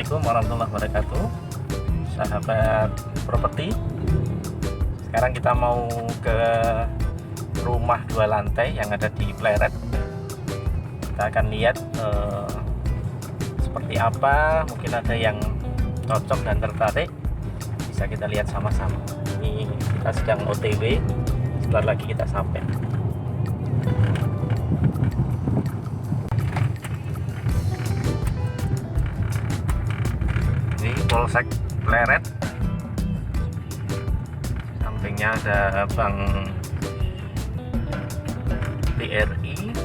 Assalamualaikum warahmatullahi wabarakatuh, sahabat properti. Sekarang kita mau ke rumah 2 lantai yang ada di Pleret. Kita akan lihat seperti apa, mungkin ada yang cocok dan tertarik, bisa kita lihat sama-sama. Ini kita sedang OTW, sebentar lagi kita sampai. Ini Polsek Pleret, sampingnya ada Bank BRI,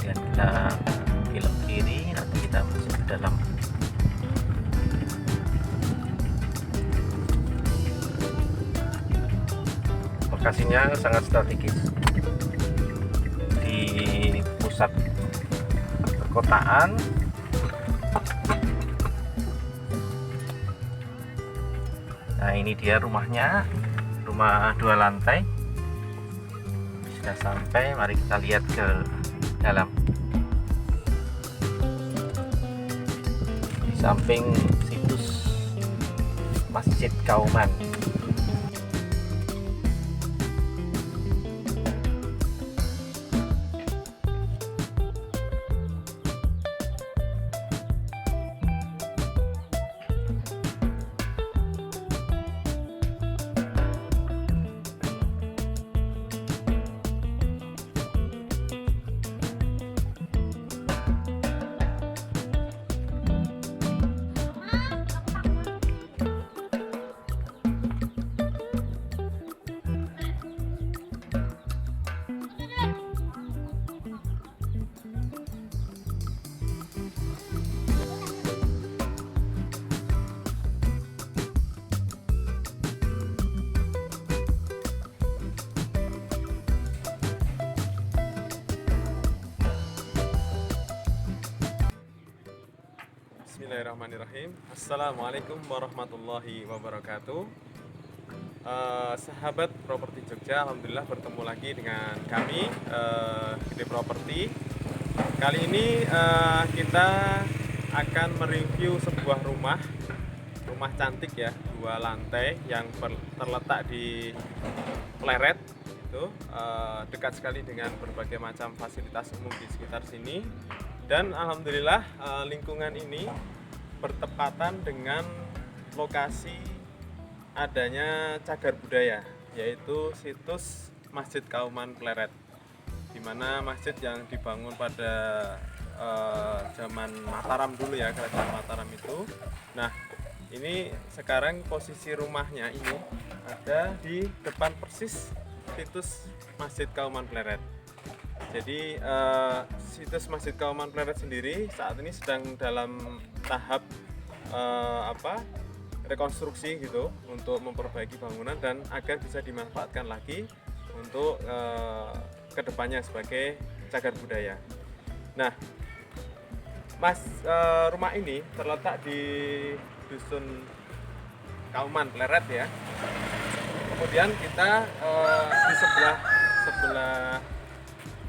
dan kita belok kiri, nanti kita masuk ke dalam. Lokasinya sangat strategis di pusat perkotaan. Nah, ini dia rumahnya, rumah 2 lantai. Sudah sampai, mari kita lihat ke dalam. Di samping situs Masjid Kauman. Bismillahirrahmanirrahim. Assalamualaikum warahmatullahi wabarakatuh. Sahabat properti Jogja, alhamdulillah bertemu lagi dengan kami Gede Properti. Kali ini kita akan mereview sebuah rumah cantik ya, 2 lantai yang terletak di Pleret. Itu dekat sekali dengan berbagai macam fasilitas umum di sekitar sini. Dan alhamdulillah lingkungan ini bertepatan dengan lokasi adanya cagar budaya, yaitu situs Masjid Kauman Pleret, di mana masjid yang dibangun pada zaman Mataram dulu ya, kerajaan Mataram itu. Nah, ini sekarang posisi rumahnya ini ada di depan persis situs Masjid Kauman Pleret. Jadi situs Masjid Kauman Pleret sendiri saat ini sedang dalam tahap rekonstruksi gitu, untuk memperbaiki bangunan dan agar bisa dimanfaatkan lagi untuk kedepannya sebagai cagar budaya. Nah, rumah ini terletak di Dusun Kauman Pleret ya. Kemudian kita di sebelah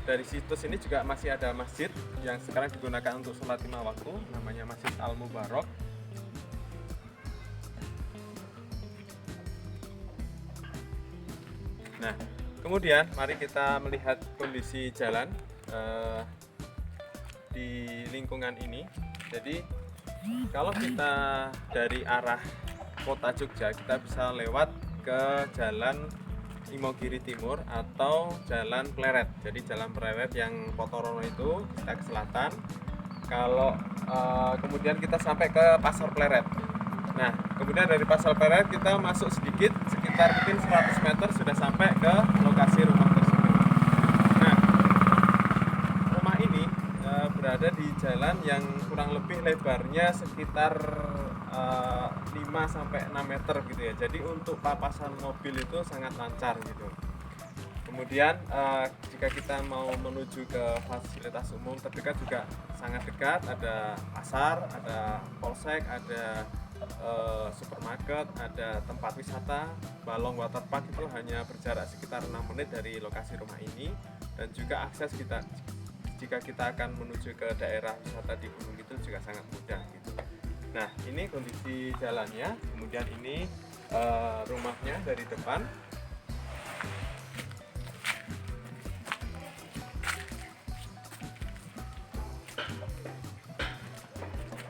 dari situs ini juga masih ada masjid yang sekarang digunakan untuk sholat 5 waktu, namanya Masjid Al-Mubarok. Nah, kemudian mari kita melihat kondisi jalan di lingkungan ini. Jadi kalau kita dari arah kota Jogja, kita bisa lewat ke jalan Imogiri Timur atau Jalan Pleret. Jadi Jalan Pleret yang Potorono itu kita ke selatan. Kalau kemudian kita sampai ke Pasar Pleret. Nah, kemudian dari Pasar Pleret kita masuk sedikit, sekitar mungkin 100 meter sudah sampai ke lokasi rumah tersebut. Nah, rumah ini berada di jalan yang kurang lebih lebarnya sekitar 5-6 meter gitu ya. Jadi untuk papasan mobil itu sangat lancar gitu. Kemudian jika kita mau menuju ke fasilitas umum terdekat juga sangat dekat, ada pasar, ada polsek, ada supermarket, ada tempat wisata, Balong Waterpark itu hanya berjarak sekitar 6 menit dari lokasi rumah ini, dan juga akses kita jika kita akan menuju ke daerah wisata di Gunung Kidul juga sangat mudah gitu. Nah, ini kondisi jalannya, kemudian ini rumahnya dari depan.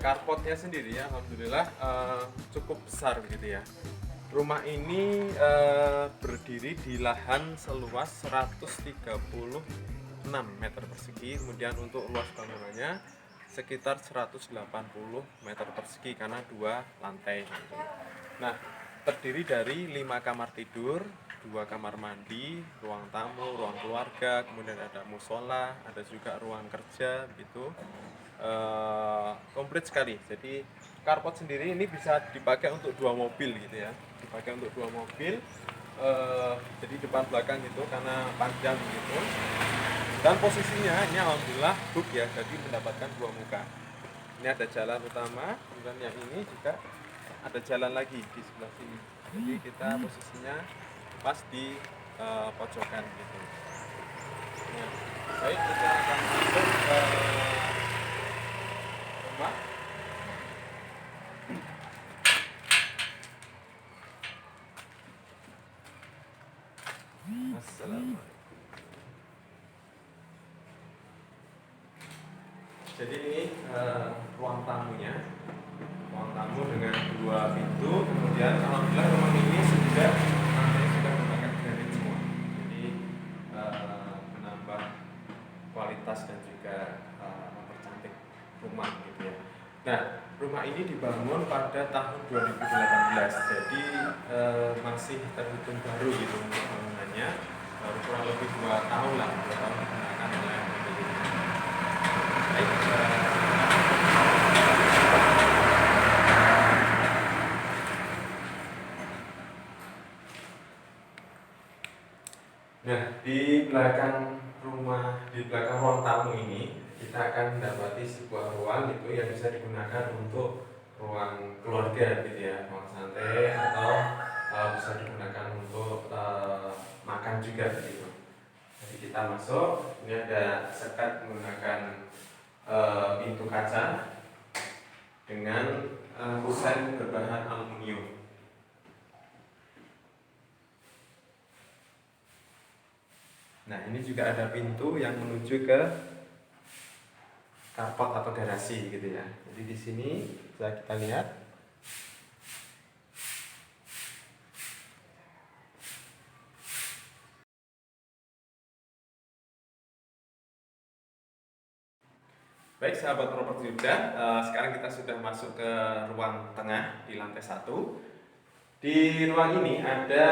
Carportnya sendiri ya, alhamdulillah cukup besar begitu ya. Rumah ini berdiri di lahan seluas 136 meter persegi, kemudian untuk luas bangunannya sekitar 180 meter persegi karena 2 lantai. Nah, terdiri dari 5 kamar tidur, 2 kamar mandi, ruang tamu, ruang keluarga, kemudian ada musola, ada juga ruang kerja gitu. Komplit sekali. Jadi carport sendiri ini bisa dipakai untuk 2 mobil gitu ya, dipakai untuk 2 mobil. Jadi depan belakang gitu karena panjang gitu, dan posisinya ini alhamdulillah book ya, jadi mendapatkan 2 muka. Ini ada jalan utama, kemudian yang ini juga ada jalan lagi di sebelah sini, jadi kita posisinya pas di pojokan gitu. Nah, baik, kita akan masuk ke rumah. Assalamualaikum. Jadi ini ruang tamunya, ruang tamu dengan 2 pintu. Kemudian alhamdulillah rumah ini sudah menggunakan granit semua, jadi menambah kualitas dan juga mempercantik rumah gitu ya. Nah, rumah ini dibangun pada tahun 2018, jadi masih terhitung baru gitu untuk bangunannya, baru kurang lebih 2 tahun lah, 2 tahun digunakan oleh pemiliknya. Baik, nah, di belakang ruang tamu ini kita akan mendapati sebuah ruang itu yang bisa digunakan untuk ruang keluarga gitu ya, ruang santai, atau bisa digunakan untuk makan juga gitu. Jadi kita masuk, ini ada sekat menggunakan pintu kaca dengan kusen berbahan aluminium. Nah, ini juga ada pintu yang menuju ke carport atau garasi gitu ya. Jadi di sini bisa kita lihat. Baik sahabat properti juga, sekarang kita sudah masuk ke ruang tengah di lantai 1. Di ruang ini ada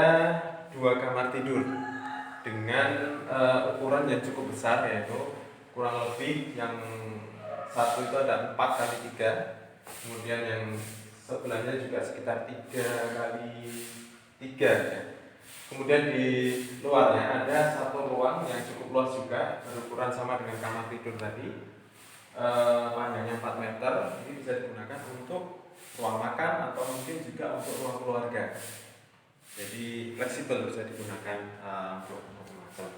2 kamar tidur dengan ukuran yang cukup besar, yaitu kurang lebih yang satu itu ada 4 kali 3, kemudian yang sebelahnya juga sekitar 3 kali 3 ya. Kemudian di luarnya ada satu ruang yang cukup luas juga, berukuran sama dengan kamar tidur tadi, panjangnya 4 meter. Ini bisa digunakan untuk ruang makan atau mungkin juga untuk ruang keluarga. Jadi fleksibel, bisa digunakan untuk macam-macam.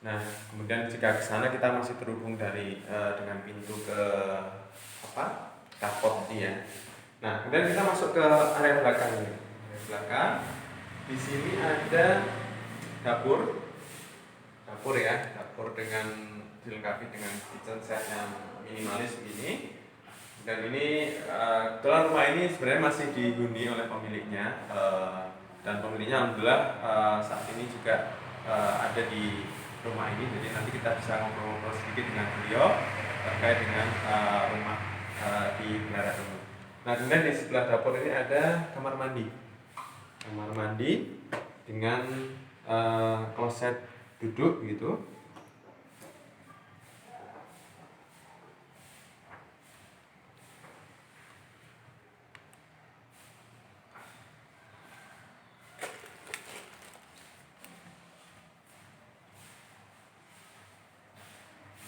Nah, kemudian jika ke sana kita masih terhubung dengan pintu ke carport tadi ya. Nah, kemudian kita masuk ke area belakang ini. Area belakang, di sini ada dapur ya, dapur dengan dilengkapi dengan kitchen set yang minimalis begini. Dan ini kebetulan rumah ini sebenarnya masih dihuni oleh pemiliknya, dan pemiliknya alhamdulillah saat ini juga ada di rumah ini. Jadi nanti kita bisa ngobrol-ngobrol sedikit dengan beliau terkait dengan rumah di Barat ini. Nah, kemudian di sebelah dapur ini ada kamar mandi dengan kloset duduk gitu.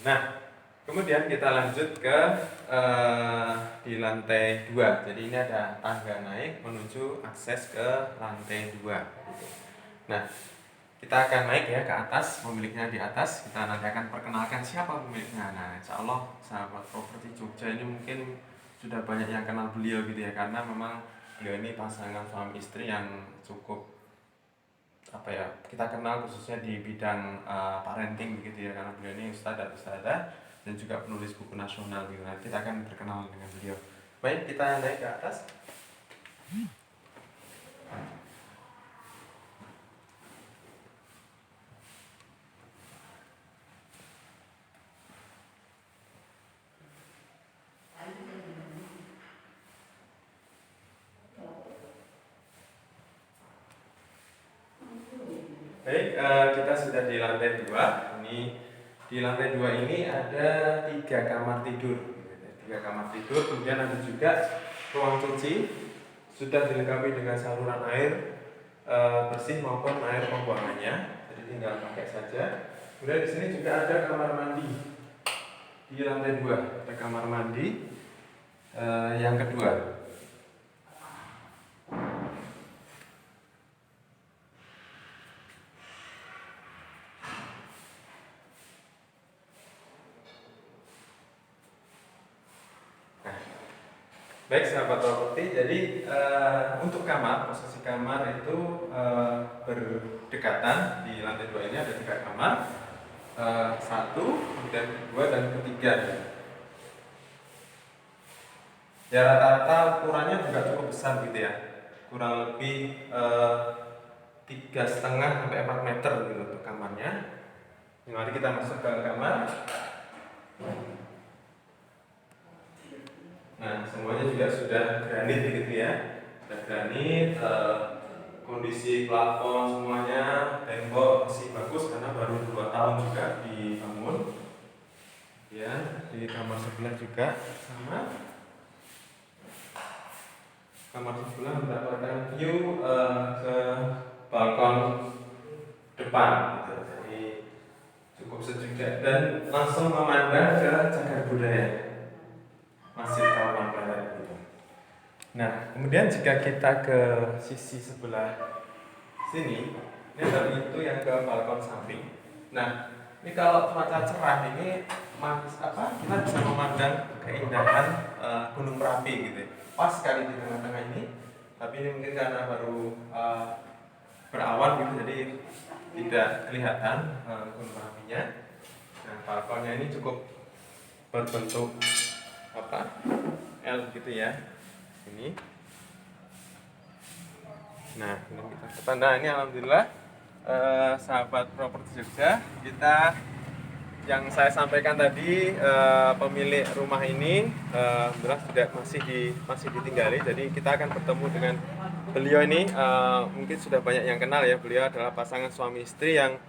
Nah, kemudian kita lanjut ke di lantai 2. Jadi ini ada tangga naik menuju akses ke lantai 2. Nah, kita akan naik ya ke atas, pemiliknya di atas. Kita nanti akan perkenalkan siapa pemiliknya. Nah, insya Allah sahabat properti Jogja ini mungkin sudah banyak yang kenal beliau gitu ya, karena memang beliau ini pasangan suami istri yang cukup apa ya, kita kenal khususnya di bidang parenting begitu ya, karena beliau ini ustadzah dan juga penulis buku nasional gitu. Nah, kita akan berkenalan dengan beliau. Baik, kita naik ke atas. Baik, kita sudah di lantai 2. Ini di lantai 2 ini ada 3 kamar tidur. 3 kamar tidur, kemudian ada juga ruang cuci. Sudah dilengkapi dengan saluran air bersih maupun air pembuangannya. Jadi tinggal pakai saja. Kemudian di sini juga ada kamar mandi. Di lantai 2 ada kamar mandi yang kedua. Baik sahabat properti, jadi untuk kamar, posisi kamar itu berdekatan. Di lantai 2 ini ada 3 kamar, 1, kemudian kedua dan ketiga. Ya rata-rata ukurannya juga cukup besar gitu ya, kurang lebih 3,5 sampai 4 meter gitu untuk kamarnya. Mari kita masuk ke kamar. Nah, semuanya juga sudah granit begitu ya. Sudah granit, kondisi plafon semuanya, tembok masih bagus karena baru 2 tahun juga dibangun. Ya, di kamar sebelah juga sama. Kamar sebelah mendapatkan view ke balkon depan gitu. Jadi cukup sejuk dan langsung memandang ke cagar budaya Masjid Kawaman Pleret gitu. Nah, kemudian jika kita ke sisi sebelah sini, ini ada itu yang ke balkon samping. Nah, ini kalau cuaca cerah ini kita bisa memandang keindahan Gunung Merapi gitu. Pas sekali di tengah-tengah ini. Tapi ini mungkin karena baru berawan gitu, jadi tidak kelihatan Gunung Merapinya. Nah, balkonnya ini cukup berbentuk L gitu ya, ini. Nah, ini kita ketanda. Ini alhamdulillah sahabat properti Jogja, kita yang saya sampaikan tadi, pemilik rumah ini alhamdulillah sudah masih ditinggali. Jadi kita akan bertemu dengan beliau ini. Mungkin sudah banyak yang kenal ya, beliau adalah pasangan suami istri yang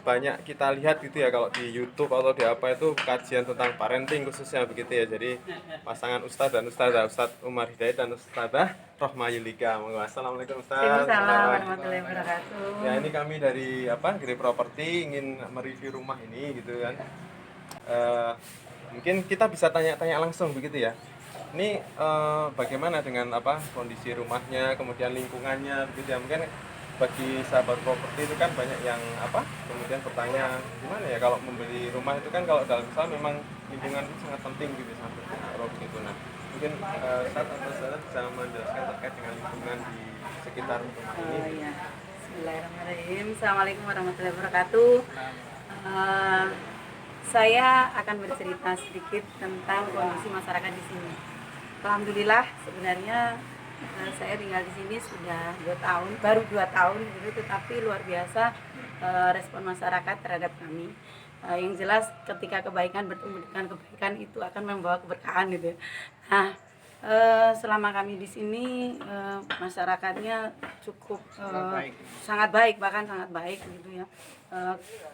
banyak kita lihat gitu ya kalau di YouTube atau di apa itu kajian tentang parenting khususnya begitu ya. Jadi pasangan Ustadz dan Ustadzah, Ustadz Umar Hidayat dan Ustadzah Rohma Yulika. Assalamualaikum Ustadz. Waalaikumsalam warahmatullahi wabarakatuh. Ya, ini kami dari Gede Properti ingin mereview rumah ini gitu kan. Mungkin kita bisa tanya-tanya langsung begitu ya. Ini bagaimana dengan kondisi rumahnya, kemudian lingkungannya begitu ya. Mungkin bagi sahabat properti itu kan banyak yang kemudian bertanya gimana ya kalau membeli rumah itu kan, kalau dalam Islam memang lingkungan itu sangat penting gitu sampai gitu. Nah, mungkin saat atau bisa menjelaskan terkait dengan lingkungan di sekitar rumah ini. Iya. Bismillahirrahmanirrahim. Assalamualaikum warahmatullahi wabarakatuh. Saya akan bercerita sedikit tentang kondisi masyarakat di sini. Alhamdulillah sebenarnya saya tinggal di sini sudah 2 tahun, baru 2 tahun gitu, tetapi luar biasa respon masyarakat terhadap kami. Yang jelas ketika kebaikan bertemu dengan kebaikan itu akan membawa keberkahan gitu. Nah, selama kami di sini masyarakatnya cukup sangat baik, bahkan sangat baik gitu ya.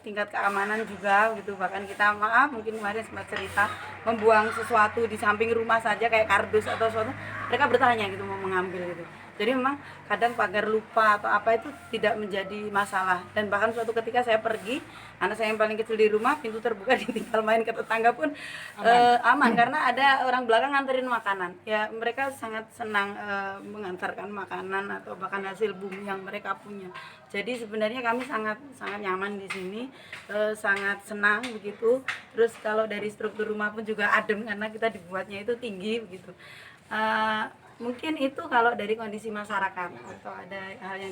Tingkat keamanan juga gitu, bahkan kita mungkin kemarin sempat cerita membuang sesuatu di samping rumah saja kayak kardus atau sesuatu, mereka bertanya gitu mau mengambil gitu. Jadi memang kadang pagar lupa atau apa itu tidak menjadi masalah. Dan bahkan suatu ketika saya pergi, anak saya yang paling kecil di rumah, pintu terbuka, ditinggal main ke tetangga pun aman karena ada orang belakang nganterin makanan. Ya mereka sangat senang mengantarkan makanan atau bahkan hasil bumi yang mereka punya. Jadi sebenarnya kami sangat sangat nyaman di sini, sangat senang begitu. Terus kalau dari struktur rumah pun juga adem karena kita dibuatnya itu tinggi begitu. Mungkin itu kalau dari kondisi masyarakat, atau ada hal yang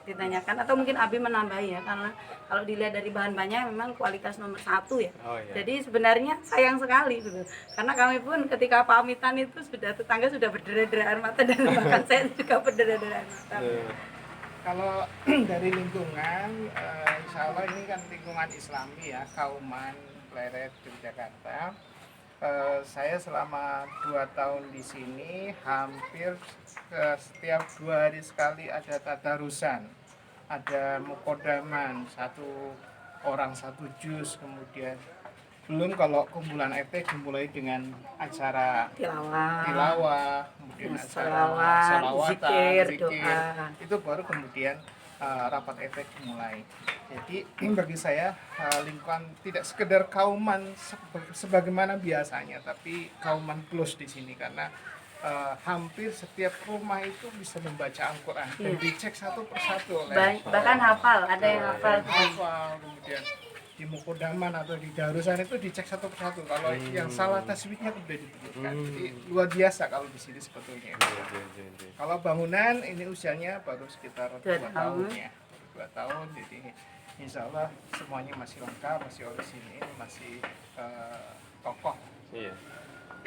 ditanyakan atau mungkin Abi menambahi ya, karena kalau dilihat dari bahan bahannya memang kualitas nomor 1 ya. Oh, iya. Jadi sebenarnya sayang sekali gitu, karena kami pun ketika pamitan itu sudah tetangga sudah berderai-derai air mata dan bahkan saya juga berderai-derai air mata. Kalau dari lingkungan, insya Allah ini kan lingkungan Islami ya, Kauman, Pleret, Yogyakarta. Saya selama 2 tahun di sini hampir setiap 2 hari sekali ada tadarusan, ada mukodaman, 1 orang 1 juz, kemudian belum kalau kumpulan FT dimulai dengan acara tilawah, kemudian acara salawatan, zikir, zikir, doa. itu baru kemudian rapat efek dimulai. Jadi bagi saya lingkungan tidak sekedar Kauman sebagaimana biasanya, tapi Kauman plus di sini karena hampir setiap rumah itu bisa membaca Al-Quran dan dicek satu persatu oleh Bahkan hafal, ada yang hafal. Kemudian di mukodaman atau di darusan itu dicek satu persatu. Kalau yang salah tasbihnya sudah diberikan. Jadi luar biasa kalau di sini sebetulnya. Kalau bangunan ini usianya baru sekitar 2 tahun ya. 2 tahun, jadi insya Allah semuanya masih lengkap, masih orisinil, masih kokoh. Iya.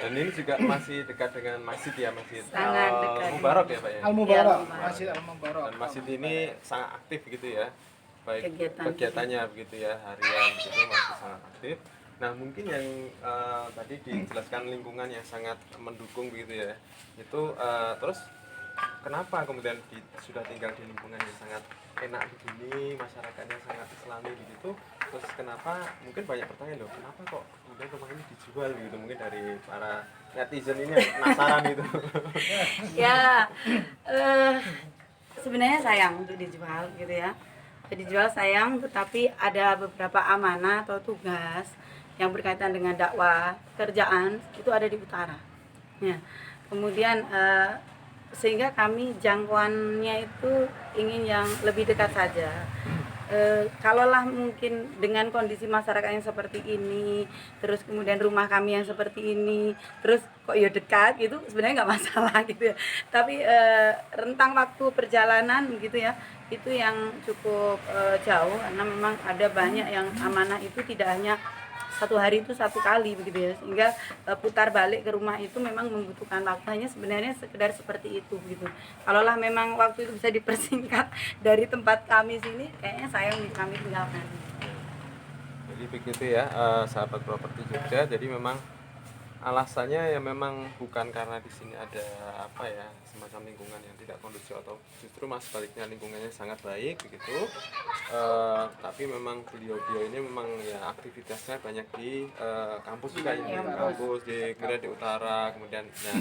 Dan ini juga masih dekat dengan masjid ya, Masjid Sangat dekat. Al-Mubarak ya Pak ya? Al-Mubarak, Ya, Masjid Al-Mubarak. Dan masjid ini sangat aktif gitu ya, baik Kegiatan. kegiatannya begitu ya, harian gitu masih sangat aktif. Nah mungkin yang tadi dijelaskan lingkungan yang sangat mendukung begitu ya, itu terus kenapa kemudian sudah tinggal di lingkungan yang sangat enak begini, masyarakatnya sangat islami begitu, terus kenapa, mungkin banyak pertanyaan loh, kenapa kok kemudian rumah ini dijual gitu, mungkin dari para netizen ini penasaran gitu. Ya, sebenarnya sayang untuk dijual gitu ya. Dijual sayang, tetapi ada beberapa amanah atau tugas yang berkaitan dengan dakwah kerjaan itu ada di utara. Ya. Kemudian sehingga kami jangkauannya itu ingin yang lebih dekat saja. Kalaulah mungkin dengan kondisi masyarakat yang seperti ini, terus kemudian rumah kami yang seperti ini, terus kok ya dekat gitu, sebenarnya nggak masalah gitu ya. Tapi rentang waktu perjalanan gitu ya, itu yang cukup jauh, karena memang ada banyak yang amanah itu tidak hanya 1 hari itu 1 kali begitu ya, sehingga putar balik ke rumah itu memang membutuhkan waktu, hanya sebenarnya sekedar seperti itu gitu. Kalaulah memang waktu itu bisa dipersingkat dari tempat kami sini, kayaknya sayang kami tinggalkan. Jadi begitu ya, sahabat properti Jogja. Jadi memang alasannya ya memang bukan karena di sini ada apa ya, semacam lingkungan yang tidak kondusif, atau justru mas sebaliknya lingkungannya sangat baik begitu. Tapi memang beliau-beliau ini memang ya aktivitasnya banyak di kampus juga, ini kampus kemudian di utara, kemudian ya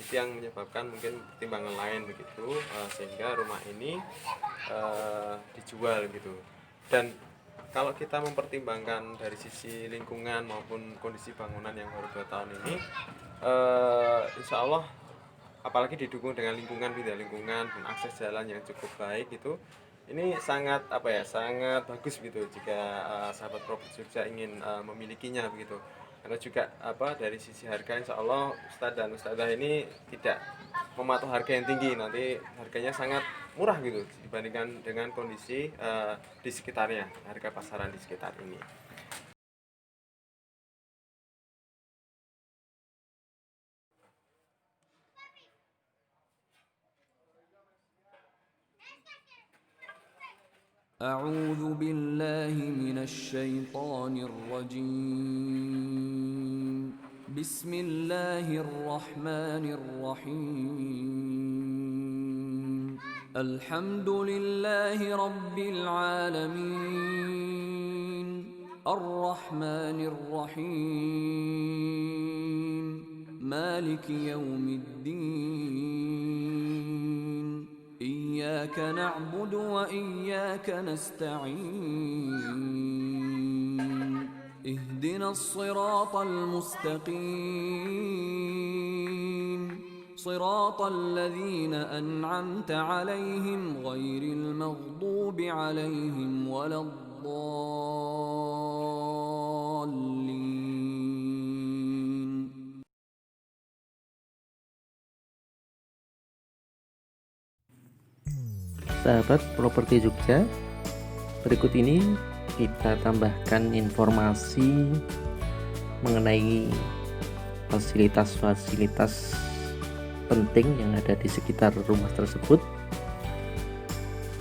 itu yang menyebabkan mungkin pertimbangan lain begitu, sehingga rumah ini dijual gitu. Dan kalau kita mempertimbangkan dari sisi lingkungan maupun kondisi bangunan yang baru 2 tahun ini, insya Allah apalagi didukung dengan lingkungan gitu ya, lingkungan dan akses jalan yang cukup baik gitu, ini sangat apa ya, sangat bagus gitu jika sahabat properti Jogja ingin memilikinya begitu. Karena juga apa, dari sisi harga insya Allah Ustadz dan Ustadzah ini tidak mematok harga yang tinggi, nanti harganya sangat murah gitu dibandingkan dengan kondisi di sekitarnya, harga pasaran di sekitar ini. أعوذ بالله من الشيطان الرجيم بسم الله الرحمن الرحيم الحمد لله رب العالمين الرحمن الرحيم مالك يوم الدين إياك نعبد وإياك نستعين اهدنا الصراط المستقيم صراط الذين أنعمت عليهم غير المغضوب عليهم ولا الضالين. Sahabat Properti Jogja, berikut ini kita tambahkan informasi mengenai fasilitas-fasilitas penting yang ada di sekitar rumah tersebut.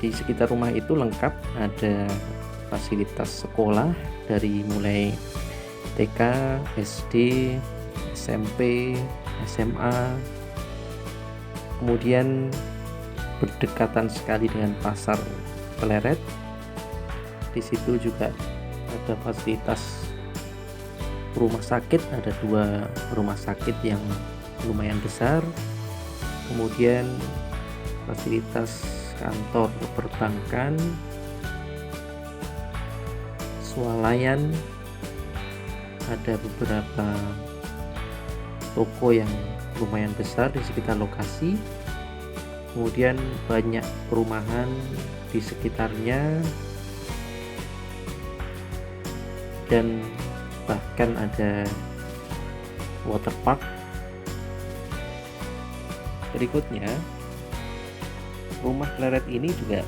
Di sekitar rumah itu lengkap, ada fasilitas sekolah dari mulai TK, SD, SMP, SMA, kemudian berdekatan sekali dengan pasar Pleret. Di situ juga ada fasilitas rumah sakit, ada 2 rumah sakit yang lumayan besar. Kemudian fasilitas kantor perbankan, swalayan, ada beberapa toko yang lumayan besar di sekitar lokasi. Kemudian banyak perumahan di sekitarnya, dan bahkan ada waterpark. Berikutnya, rumah Pleret ini juga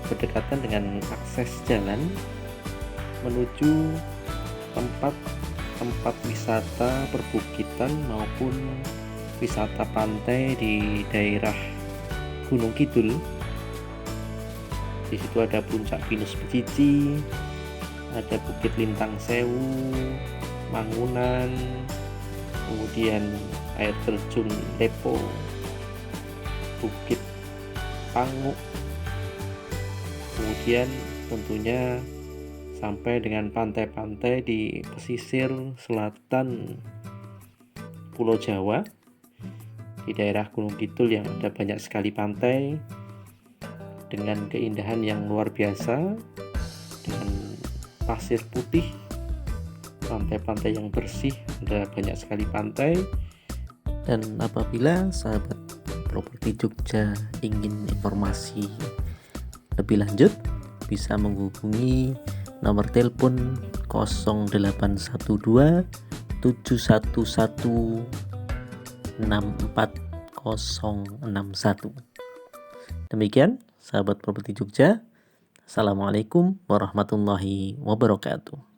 berdekatan dengan akses jalan menuju tempat wisata perbukitan maupun wisata pantai di daerah Gunung Kidul. Di situ ada Puncak Pinus Becici, ada Bukit Lintang Sewu, Mangunan, kemudian air terjun Lepo, Bukit Panguk, kemudian tentunya sampai dengan pantai-pantai di pesisir selatan Pulau Jawa. Di daerah Gunung Kidul yang ada banyak sekali pantai dengan keindahan yang luar biasa, dengan pasir putih, pantai-pantai yang bersih, ada banyak sekali pantai. Dan apabila sahabat Properti Jogja ingin informasi lebih lanjut, bisa menghubungi nomor telepon 0812 711 64061. Demikian sahabat Properti Jogja. Assalamualaikum warahmatullahi wabarakatuh.